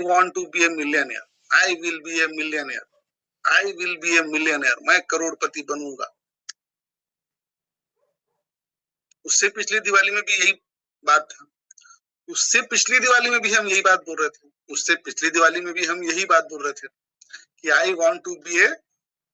want to be a millionaire. I will be a millionaire. I will be a millionaire. मैं करोड़पति बनूंगा। उससे पिछली दिवाली में भी यही बात था। उससे पिछली दिवाली में भी हम यही बात बोल रहे थे। उससे पिछली दिवाली में भी हम यही बात बोल रहे थे कि I want to be a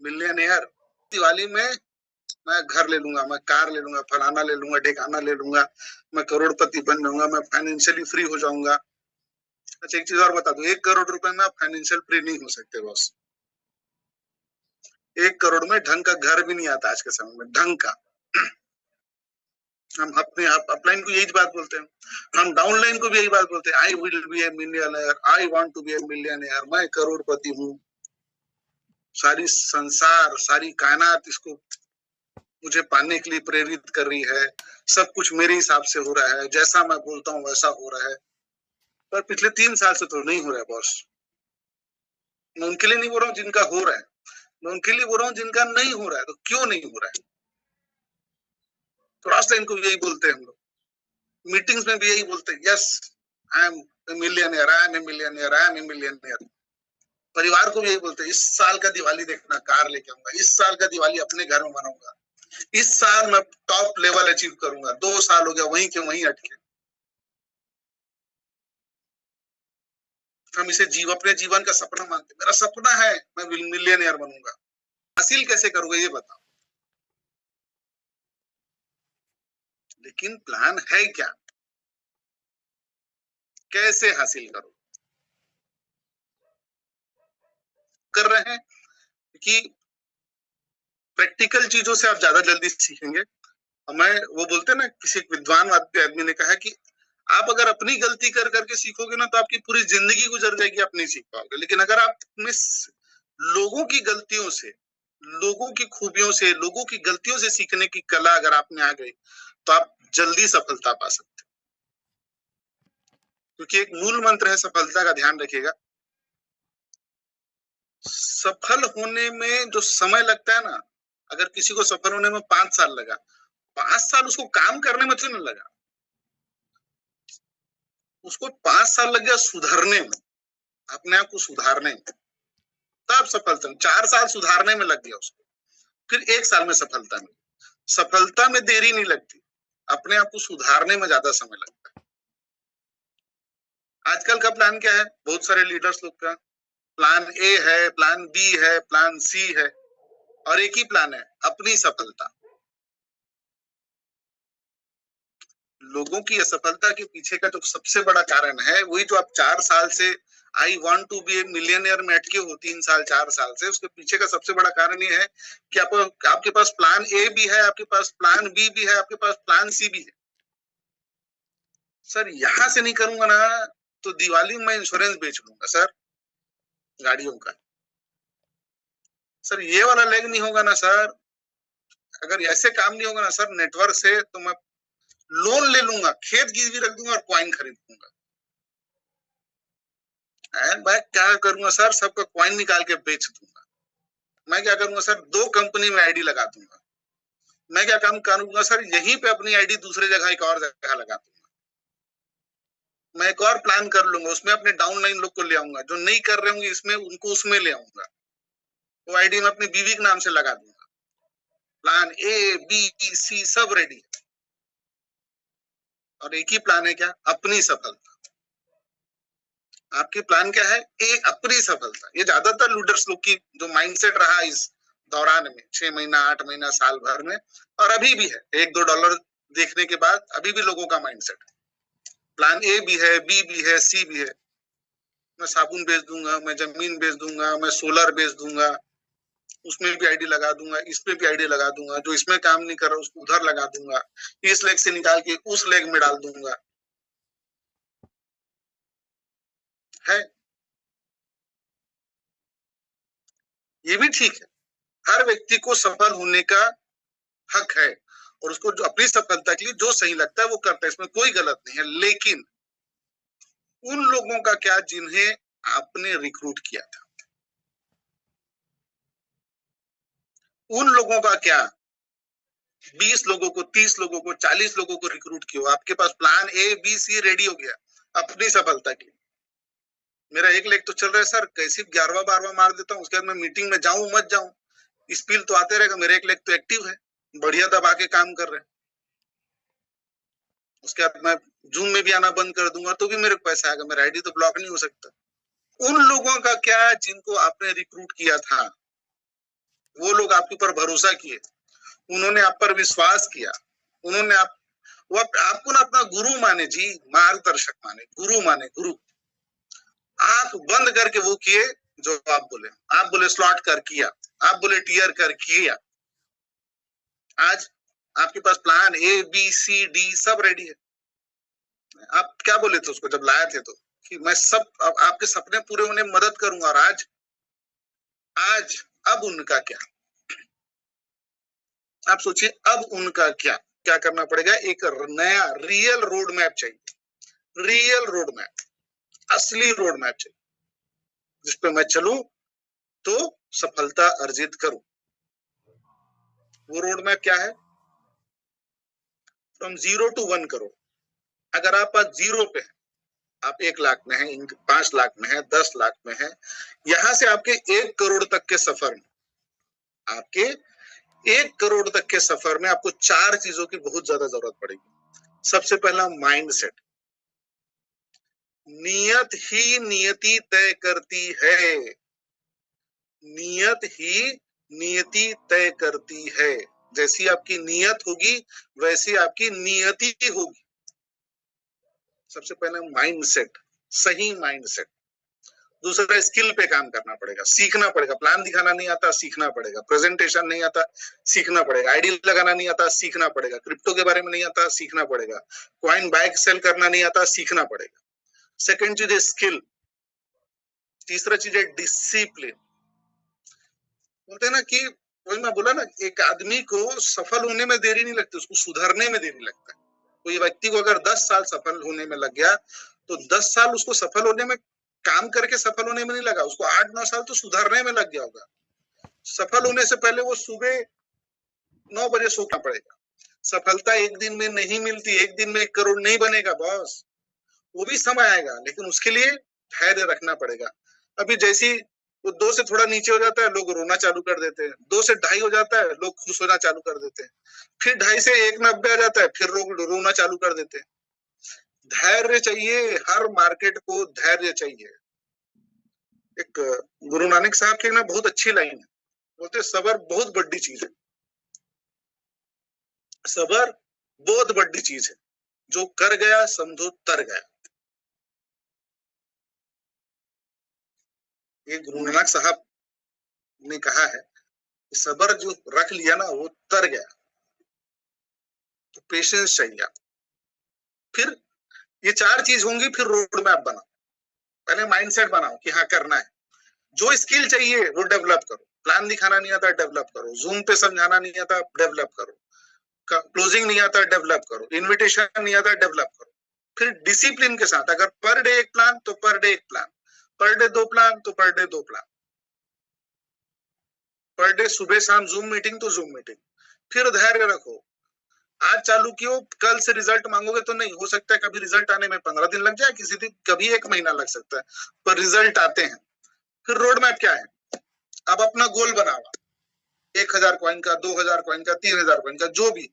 millionaire. Diwali में मैं घर ले लूंगा, मैं कार ले लूंगा, फलाना ले लूंगा, ढेकाना ले लूंगा, मैं करोड़पति बन जाऊंगा, मैं फाइनेंशियली फ्री हो जाऊंगा। अच्छा एक चीज और बता दूं, 1 करोड़ रुपए में आप फाइनेंशियल फ्री नहीं हो सकते बॉस। 1 करोड़ में ढंग का घर भी नहीं आता आज के समय में, ढंग का। हम अपने अपलाइन को यही बात बोलते हैं, हम डाउनलाइन को भी यही बात बोलते हैं, I will be a millionaire, I want to be a millionaire, मैं करोड़पति हूँ। सारी संसार, सारी कायनात इसको मुझे पाने के लिए प्रेरित कर रही है। सब कुछ मेरे हिसाब से हो रहा है, जैसा मैं बोलता हूँ वैसा हो रहा है। पर पिछले 3 साल से तो नहीं हो रहा है बॉस। मैं उनके लिए नहीं बोल रहा हूँ जिनका हो रहा है, मैं उनके लिए बोल रहा हूँ जिनका नहीं हो रहा है। तो क्यों नहीं हो रहा है? क्रॉस लाइन को भी यही बोलते हैं हम लोग, मीटिंग्स में भी यही बोलते हैं, yes I am a millionaire, I am a millionaire, I am a millionaire. परिवार को भी यही बोलते हैं, इस साल का दिवाली देखना कार लेके आऊंगा, इस साल का दिवाली अपने घर में मनाऊंगा, इस साल मैं टॉप लेवल अचीव करूंगा। 2 साल हो गया वहीं के वहीं अटके। हम इसे अपने जीवन का सपना मानते। मेरा सपना है मैं मिलियनियर बनूंगा। हासिल कैसे करूंगा ये बताओ। लेकिन प्लान है क्या, कैसे हासिल करो? कर रहे हैं कि प्रैक्टिकल चीजों से आप ज्यादा जल्दी सीखेंगे। मैं वो बोलते हैं ना, किसी विद्वान आदमी ने कहा कि आप अगर अपनी गलती कर करके सीखोगे ना तो आपकी पूरी जिंदगी गुजर जाएगी, आप नहीं सीख पाओगे। लेकिन अगर आप अपने लोगों की गलतियों से, लोगों की खूबियों से, लोगों की गलतियों से सीखने की कला अगर आप में आ गई तो आप जल्दी सफलता पा सकते हो। क्योंकि एक मूल मंत्र है सफलता का, ध्यान रखिएगा। सफल होने में जो समय लगता है ना, अगर किसी को सफल होने में 5 साल लगा, 5 साल उसको काम करने में तो नहीं लगा, उसको 5 साल लग गया सुधरने में, अपने आप को सुधारने में, तब सफलता। 4 साल सुधारने में लग गया उसको, फिर 1 साल में सफलता मिली। सफलता में देरी नहीं लगती, अपने आप को सुधारने में ज्यादा समय लगता है। आजकल का प्लान क्या है बहुत सारे लीडर्स लोग का? प्लान ए है, प्लान बी है, प्लान सी है, और एक ही प्लान है, अपनी सफलता। लोगों की असफलता के पीछे का जो सबसे बड़ा कारण है, वही जो आप 4 साल से I want to be a millionaire में अटके हो, 3 साल 4 साल से, उसके पीछे का सबसे बड़ा कारण ये है कि आपके पास प्लान ए भी है, आपके पास प्लान बी भी है, आपके पास प्लान सी भी है। सर यहां से नहीं करूंगा ना तो दिवाली में मैं इंश्योरेंस बेच लूंगा सर, गाड़ियों का। सर ये वाला लेग नहीं होगा ना सर, अगर ऐसे काम नहीं होगा ना सर नेटवर्क से, तो मैं लोन ले लूंगा, खेत गिरवी रख दूंगा और कॉइन खरीद दूंगा। मैं क्या करूंगा सर, सबका कॉइन निकाल के बेच दूंगा। मैं क्या करूंगा सर, 2 कंपनी में आईडी लगा दूंगा। मैं क्या काम करूंगा सर, यहीं पे अपनी आईडी दूसरे जगह एक और जगह लगा दूंगा। मैं एक और प्लान कर लूंगा, उसमें अपने डाउनलाइन लोग को ले आऊंगा, जो नहीं कर रहे होंगे इसमें उनको उसमें ले आऊंगा। वो आईडी में अपनी बीवी के नाम से लगा दूंगा। प्लान ए बी सी सब रेडी है, और एक ही प्लान है क्या, अपनी सफलता। आपकी प्लान क्या है, एक अपनी सफलता। ये ज्यादातर लीडर्स लोग की जो माइंडसेट रहा इस दौरान में, 6 महीना 8 महीना साल भर में, और अभी भी है, $1-2 देखने के बाद अभी भी लोगों का माइंडसेट है। प्लान ए भी है, बी भी है, सी भी है। मैं साबुन बेच दूंगा, मैं जमीन बेच दूंगा, मैं सोलर बेच दूंगा, उसमें भी आईडी लगा दूंगा, इसमें भी आईडी लगा दूंगा, जो इसमें काम नहीं कर रहा उसको उधर लगा दूंगा, इस लेग से निकाल के उस लेग में डाल दूंगा। है ये भी ठीक है, हर व्यक्ति को सफल होने का हक है, और उसको जो अपनी सफलता के लिए जो सही लगता है वो करता है, इसमें कोई गलत नहीं है। लेकिन उन लोगों का क्या जिन्हें आपने रिक्रूट किया था, उन लोगों का क्या, 20 लोगों को, 30 लोगों को, 40 लोगों को रिक्रूट किया, आपके पास plan A B C ready हो गया अपनी सफलता के लिए। मेरा 1 लाख तो चल रहा है सर, कैसे 11वां 12वां मार देता हूँ, उसके बाद मैं मीटिंग में जाऊं मत जाऊं, स्पील तो आते रहेगा, मेरे 1 लाख तो एक्टिव है, बढ़िया दबा के काम कर रहे हैं। उसके बाद मैं जूम में भी आना बंद कर दूंगा तो भी मेरे को पैसा आएगा, मेरा आईडी तो ब्लॉक नहीं हो सकता। उन लोगों का क्या जिनको आपने रिक्रूट किया था, वो लोग आपके ऊपर भरोसा किए, उन्होंने आप पर विश्वास किया, उन्होंने वो आपको ना अपना गुरु माने जी, मार्गदर्शक माने, गुरु माने, गुरु। आंख बंद करके वो किए जो आप बोले स्लॉट कर किया, आप बोले टीयर कर किया। आज आपके पास plan A B C D सब रेडी है। आप क्या बोले थे उसको जब लाए थे तो, कि मैं सब आपके सपने पूरे होने में मदद करूंगा, और आज अब उनका क्या? आप सोचिए अब उनका क्या क्या करना पड़ेगा? एक नया रियल रोड मैप चाहिए, रियल रोड मैप, असली रोड मैप चाहिए, जिसपे मैं चलूं तो सफलता अर्जित करूं। वो रोड मैप क्या है? From 0 to 1 crore. अगर आप आज 0 पे हैं, आप 1 लाख में हैं, 5 लाख में हैं, 10 लाख में हैं, यहां से आपके 1 करोड़ तक के सफर में, आपके 1 करोड़ तक के सफर में आपको 4 चीजों की बहुत ज्यादा जरूरत पड़ेगी। सबसे पहला माइंडसेट। नियत ही नियति तय करती है, नियत ही नियति तय करती है। जैसी आपकी नियत होगी वैसी आपकी नियति होगी। सबसे पहले माइंडसेट, सही माइंडसेट। दूसरा स्किल पे काम करना पड़ेगा, सीखना पड़ेगा। प्लान दिखाना नहीं आता, सीखना पड़ेगा। प्रेजेंटेशन नहीं आता, सीखना पड़ेगा। आईडी लगाना नहीं आता, सीखना पड़ेगा। क्रिप्टो के बारे में नहीं आता, सीखना पड़ेगा। कॉइन बाय सेल करना नहीं आता, सीखना पड़ेगा। सेकंड चीज है स्किल। तीसरा चीज है डिसिप्लिन। बोलते हैं ना कि वही मैं बोला ना, एक आदमी को सफल होने में देरी नहीं लगती, उसको सुधरने में देरी लगता है। कोई व्यक्ति को अगर 10 साल सफल होने में लग गया तो 10 साल उसको सफल होने में, काम करके सफल होने में नहीं लगा, उसको 8-9 साल तो सुधरने में लग गया होगा। सफल होने से पहले वो सुबह 9 बजे सोना पड़ेगा। सफलता एक दिन में नहीं मिलती, एक दिन में 1 करोड़ नहीं बनेगा बॉस, वो भी समय आएगा, लेकिन उसके लिए धैर्य रखना पड़ेगा। अभी जैसी वो 2 से थोड़ा नीचे हो जाता है, लोग रोना चालू कर देते हैं। 2 से 2.5 हो जाता है, लोग खुश होना चालू कर देते हैं। फिर 2.5 से 1.90 आ जाता है, फिर लोग रोना चालू कर देते हैं। धैर्य चाहिए, हर मार्केट को धैर्य चाहिए। एक गुरु नानक साहब की ना बहुत अच्छी लाइन है, बोलते सबर बहुत बड़ी चीज है, सबर बहुत बड़ी चीज है, जो कर गया समझो तर गया। ये गुरु नानक साहब ने कहा है, सबर जो रख लिया ना वो तर गया। तो पेशेंस चाहिए। फिर ये 4 चीज होंगी, फिर रोड मैप बनाओ। पहले माइंडसेट बनाओ कि हाँ करना है। जो स्किल चाहिए वो डेवलप करो। प्लान दिखाना नहीं आता, डेवलप करो। जूम पे समझाना नहीं आता, डेवलप करो। क्लोजिंग नहीं आता, डेवलप करो। इन्विटेशन नहीं आता, डेवलप करो। फिर डिसिप्लिन के साथ, अगर पर डे एक प्लान तो पर डे एक प्लान, पर डे 2 प्लान तो per day 2 plan, per day सुबह शाम जूम मीटिंग तो जूम मीटिंग। फिर धैर्य रखो। आज चालू कियो, कल से रिजल्ट मांगोगे तो नहीं हो सकता है, कभी रिजल्ट आने में 15 दिन लग जाए, किसी दिन कभी 1 महीना लग सकता है, पर रिजल्ट आते हैं। फिर रोड मैप क्या है? अब अपना गोल बनाओ, 1000 कॉइन का, 2000 कॉइन का, 3000 कॉइन का, जो भी,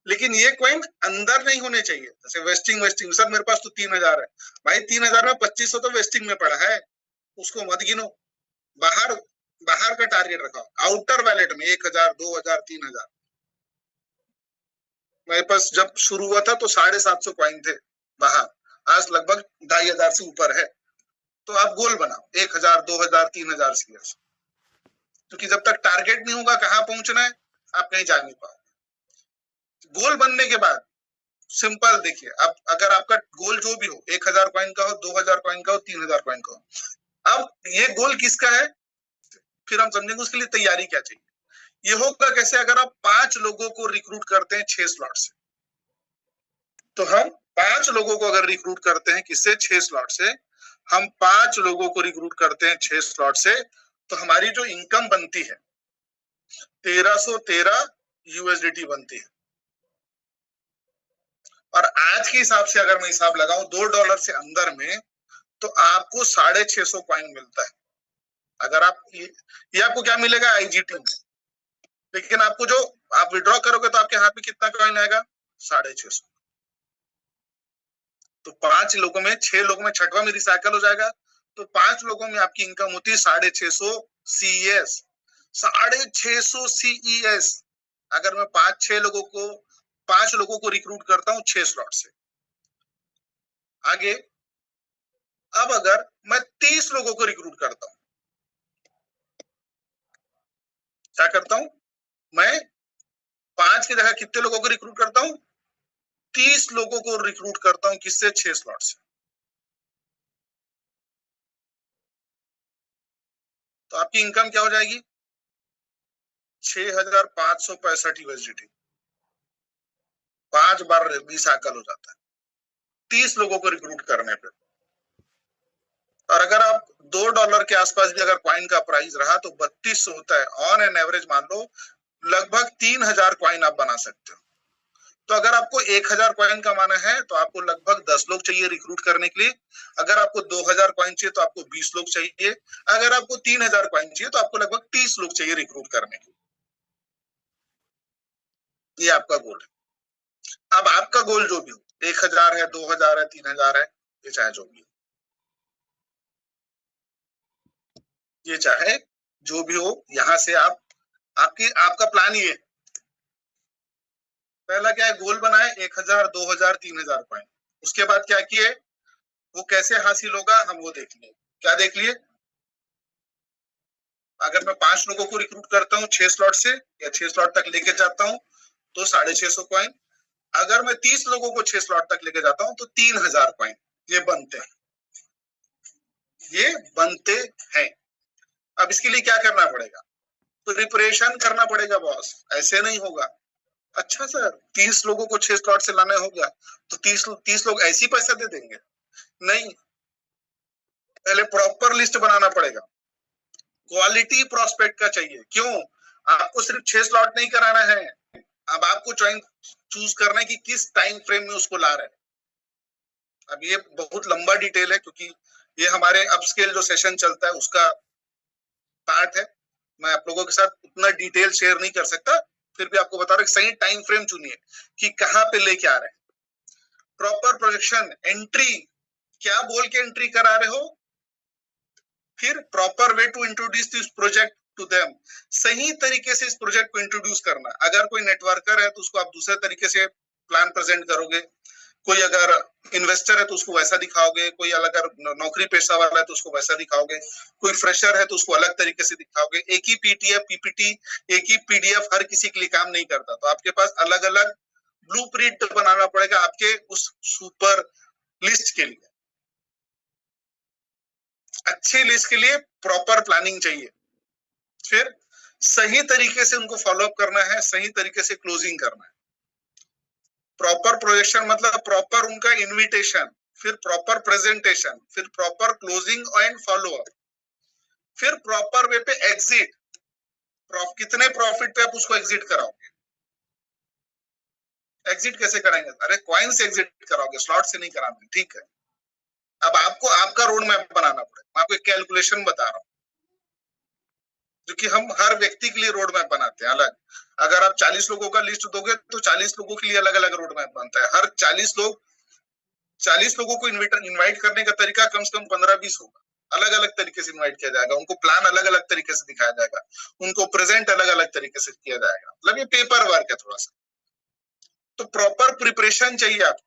लेकिन ये कॉइन अंदर नहीं होने चाहिए। जैसे वेस्टिंग सर मेरे पास तो 3000 है, भाई 3000 में 2500 तो वेस्टिंग में पड़ा है, उसको मत गिनो। बाहर बाहर का टारगेट रखो, आउटर वैलेट में 1000, 2000, 3000। मेरे पास जब शुरू हुआ था तो 750 कॉइन थे बाहर, आज लगभग 2500 से ऊपर है। तो आप गोल बनाओ 1000, 2000, 3000 शेयर्स, क्योंकि जब तक टारगेट नहीं होगा कहां पहुंचना है आप कहीं जा नहीं पाओगे। गोल बनने के बाद सिंपल देखिए, अब अगर आपका गोल जो भी हो, 1000 कॉइन का हो, 2000 कॉइन का हो, 3000 कॉइन का हो, अब ये गोल किसका है, फिर हम समझेंगे उसके लिए तैयारी क्या चाहिए। ये होगा कैसे? अगर आप 5 लोगों को रिक्रूट करते हैं 6 स्लॉट से, तो हम 5 लोगों को अगर रिक्रूट करते हैं किससे? 6 स्लॉट से। हम 5 लोगों को रिक्रूट करते हैं 6 स्लॉट से, तो हमारी जो इनकम बनती है 1313 यूएसडीटी बनती है। और आज के हिसाब से अगर मैं हिसाब लगाऊं $2 से अंदर में तो आपको 650 कॉइन मिलता है। अगर आप ये आपको क्या मिलेगा आईजीटी में, लेकिन आपको जो आप विड्रॉ करोगे तो आपके हाथ में कितना कॉइन आएगा 650। तो 5 लोगों में 6 लोगों में छठवा में रिसाइकल हो जाएगा, तो 5 लोगों में आपकी इनकम होती है 650 सीईएस। 650 सीईएस अगर मैं 5 लोगों को रिक्रूट करता हूं 6 स्लॉट से। आगे अब अगर मैं 30 लोगों को रिक्रूट करता हूं, क्या करता हूं मैं 5 की जगह कितने लोगों को रिक्रूट करता हूं 30 लोगों को रिक्रूट करता हूं, किससे 6 स्लॉट से। तो आपकी इनकम क्या हो जाएगी 6565 यूएसडीटी। 5 बार रिसाइकल हो जाता है 30 लोगों को रिक्रूट करने पे। और अगर आप $2 के आसपास भी अगर कॉइन का प्राइस रहा तो 3200 होता है। ऑन एन एवरेज मान लो लगभग 3000 कॉइन आप बना सकते हो। तो अगर आपको 1000 कॉइन कमाना है तो आपको लगभग 10 लोग चाहिए रिक्रूट करने के लिए। अगर आपको 2000 कॉइन चाहिए तो आपको 20 लोग चाहिए। अगर आपको 3000 कॉइन चाहिए तो आपको लगभग 30 लोग चाहिए रिक्रूट करने के लिए। ये आपका गोल है। अब आपका गोल जो भी हो, 1000 है, 2000 है, 3000 है, ये चाहे जो भी हो, ये चाहे जो भी हो, यहां से आपका प्लान ये है। पहला क्या है गोल बनाए 1000, 2000, 3000 पॉइंट। उसके बाद क्या किए वो कैसे हासिल होगा हम वो देख लिए। क्या देख लिए अगर मैं 5 लोगों को रिक्रूट करता हूँ 6 स्लॉट से या 6 स्लॉट तक लेके जाता हूँ तो 650 कॉइन। अगर मैं 30 लोगों को 6 स्लॉट तक लेके जाता हूँ तो 3000 कॉइन। ये बनते हैं, ये बनते हैं। अब इसके लिए क्या करना पड़ेगा प्रिपरेशन करना पड़ेगा बॉस, ऐसे नहीं होगा। अच्छा सर 30 लोगों को 6 स्लॉट से लाना होगा तो 30 लोग ऐसी पैसा दे देंगे? नहीं, पहले प्रॉपर लिस्ट बनाना पड़ेगा। क्वालिटी प्रोस्पेक्ट का चाहिए। क्यों? आपको सिर्फ 6 स्लॉट नहीं कराना है, अब आपको चूज करना है कि किस टाइम फ्रेम में उसको ला रहे हैं। अब ये बहुत लंबा डिटेल है क्योंकि ये हमारे अपस्केल जो सेशन चलता है उसका पार्ट है। मैं आप लोगों के साथ उतना डिटेल शेयर नहीं कर सकता, फिर भी आपको बता रहा हूं सही टाइम फ्रेम चुनिए कि कहां पे लेके आ रहे हैं। प्रॉपर प्रोजेक्शन, एंट्री क्या बोल के एंट्री करा रहे हो, फिर proper way to introduce this project to them. सही तरीके से इस प्रोजेक्ट को इंट्रोड्यूस करना। अगर कोई नेटवर्कर है तो उसको आप दूसरे तरीके से प्लान प्रेजेंट करोगे, कोई अगर इन्वेस्टर है तो उसको वैसा दिखाओगे, कोई अगर नौकरी पेशा वाला है तो उसको वैसा दिखाओगे, कोई फ्रेशर है तो उसको अलग तरीके से दिखाओगे। एक ही पीपीटी, एक ही पीडीएफ हर किसी के लिए काम नहीं करता, तो आपके पास अलग अलग ब्लूप्रिंट बनाना पड़ेगा आपके उस सुपर लिस्ट के लिए। अच्छी लिस्ट के लिए प्रॉपर प्लानिंग चाहिए, फिर सही तरीके से उनको फॉलो अप करना है, सही तरीके से क्लोजिंग करना है। प्रॉपर प्रोजेक्शन मतलब प्रॉपर उनका इनविटेशन, फिर प्रॉपर प्रेजेंटेशन, फिर proper closing and follow up, फिर प्रॉपर वे पे एग्जिट। कितने प्रॉफिट पे आप उसको एग्जिट कराओगे? एग्जिट कैसे कराएंगे? अरे कॉइन से एग्जिट कराओगे, स्लॉट से नहीं कराओगे, ठीक है। अब आपको आपका रोड मैप बनाना पड़ेगा। मैं आपको एक कैलकुलेशन बता रहा हूँ जो कि हम हर व्यक्ति के लिए रोड मैप बनाते हैं अलग। अगर आप 40 लोगों का लिस्ट दोगे तो 40 लोगों के लिए अलग अलग रोड मैप बनता है। हर 40 लोगों को इनवाइट करने का तरीका कम से कम 15-20 होगा। अलग अलग तरीके से इनवाइट किया जाएगा, उनको प्लान अलग अलग तरीके से दिखाया जाएगा, उनको प्रेजेंट अलग अलग तरीके से किया जाएगा। मतलब ये पेपर वर्क है थोड़ा सा। तो प्रॉपर प्रिपरेशन चाहिए आपको।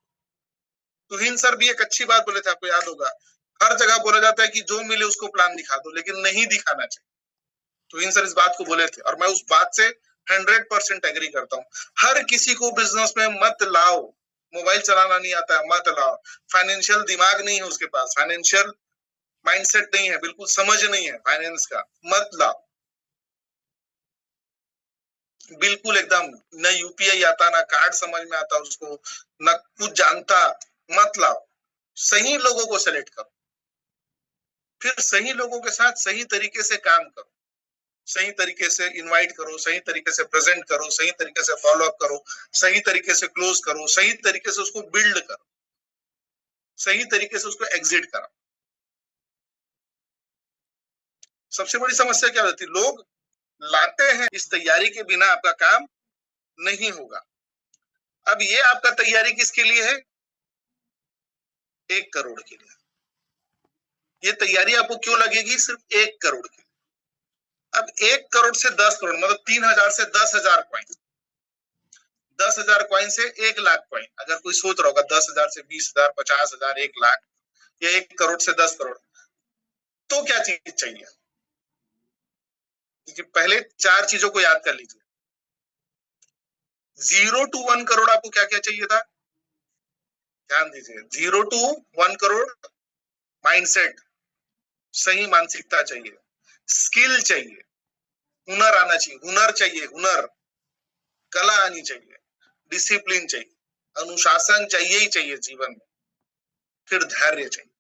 तुहिन सर भी एक अच्छी बात बोले थे, आपको याद होगा, हर जगह बोला जाता है कि जो मिले उसको प्लान दिखा दो, लेकिन नहीं दिखाना चाहिए। तुहिन सर इस बात को बोले थे और मैं उस बात से 100% एग्री करता हूँ। हर किसी को बिजनेस में मत लाओ, मोबाइल चलाना नहीं आता है मत लाओ, फाइनेंशियल दिमाग नहीं है उसके पास, फाइनेंशियल माइंडसेट नहीं है, बिल्कुल समझ नहीं है फाइनेंस का, मत लाओ। बिल्कुल एकदम न यूपीआई आता, ना कार्ड समझ में आता उसको, न कुछ जानता, मत लाओ। सही लोगों को सेलेक्ट करो, फिर सही लोगों के साथ सही तरीके से काम करो, सही तरीके से इनवाइट करो, सही तरीके से प्रेजेंट करो, सही तरीके से फॉलो अप करो, सही तरीके से क्लोज करो, सही तरीके से उसको बिल्ड करो, सही तरीके से उसको एग्जिट करो। सबसे बड़ी समस्या क्या होती है, लोग लाते हैं, इस तैयारी के बिना आपका काम नहीं होगा। अब ये आपका तैयारी किसके लिए है? 1 करोड़ के लिए। ये तैयारी आपको क्यों लगेगी? सिर्फ 1 करोड़ की। अब 1 करोड़ से 10 करोड़ मतलब 3,000 से 10,000 कॉइन, 10,000 कॉइन से 1 लाख कॉइन। अगर कोई सोच रहा होगा 10,000 से 20,000, 50,000, 1 लाख या 1 करोड़ से 10 करोड़, तो क्या चीज चाहिए? पहले 4 चीजों को याद कर लीजिए। 0 to 1 करोड़ आपको क्या क्या चाहिए था? ध्यान दीजिए, 0 to 1 करोड़ माइंडसेट, सही मानसिकता चाहिए, स्किल चाहिए, हुनर आना चाहिए, हुनर चाहिए, हुनर, कला आनी चाहिए, डिसिप्लिन चाहिए, अनुशासन चाहिए ही चाहिए जीवन में, फिर धैर्य चाहिए।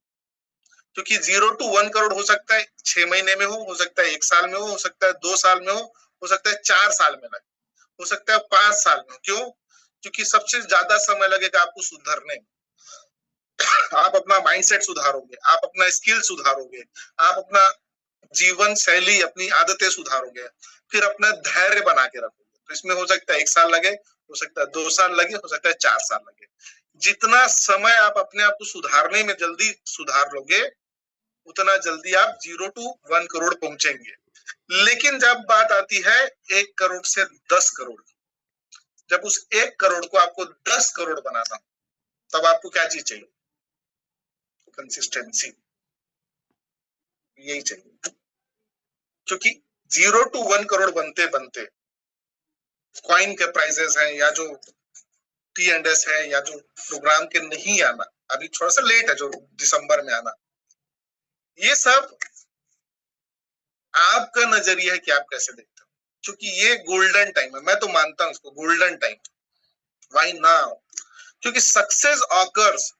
क्योंकि 0 to 1 करोड़ हो सकता है 6 महीने में हो सकता है 1 साल में हो सकता है 2 साल में हो सकता है 4 साल में लगे, हो सकता है 5 साल में। क्यों? क्योंकि सबसे ज्यादा समय लगेगा आपको सुधरने में। आप अपना माइंडसेट सुधारोगे, आप अपना स्किल सुधारोगे, आप अपना जीवन शैली, अपनी आदतें सुधारोगे, फिर अपना धैर्य बना के रखोगे। तो इसमें हो सकता है 1 साल लगे, हो सकता है 2 साल लगे, हो सकता है 4 साल लगे। जितना समय आप अपने आप को सुधारने में जल्दी सुधार लोगे, उतना जल्दी आप 0 to 1 करोड़ पहुंचेंगे। लेकिन जब बात आती है 1 करोड़ से 10 करोड़, जब उस 1 करोड़ को आपको 10 करोड़ बनाना, तब आपको क्या चीज चाहिए? कंसिस्टेंसी, यही चाहिए। क्योंकि 0 to 1 करोड़ बनते बनते कॉइन के प्राइजेस हैं, या जो T&S है, या जो प्रोग्राम के नहीं आना, अभी थोड़ा सा लेट है जो दिसंबर में आना, ये सब आपका नजरिया है कि आप कैसे देखते हो। क्योंकि ये गोल्डन टाइम है, मैं तो मानता हूं इसको गोल्डन टाइम। Why now? क्योंकि success occurs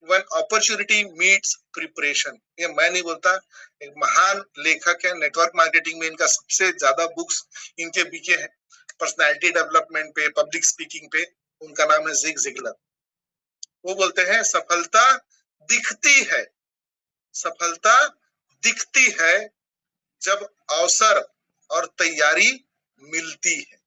when opportunity meets preparation. ये मैं नहीं बोलता, एक महान लेखक है, नेटवर्क मार्केटिंग में इनका सबसे ज्यादा बुक्स इनके बिके हैं, पर्सनालिटी डेवलपमेंट पे, पब्लिक स्पीकिंग पे। उनका नाम है जिग जिगलर। वो बोलते हैं सफलता दिखती है, सफलता दिखती है जब अवसर और तैयारी मिलती है।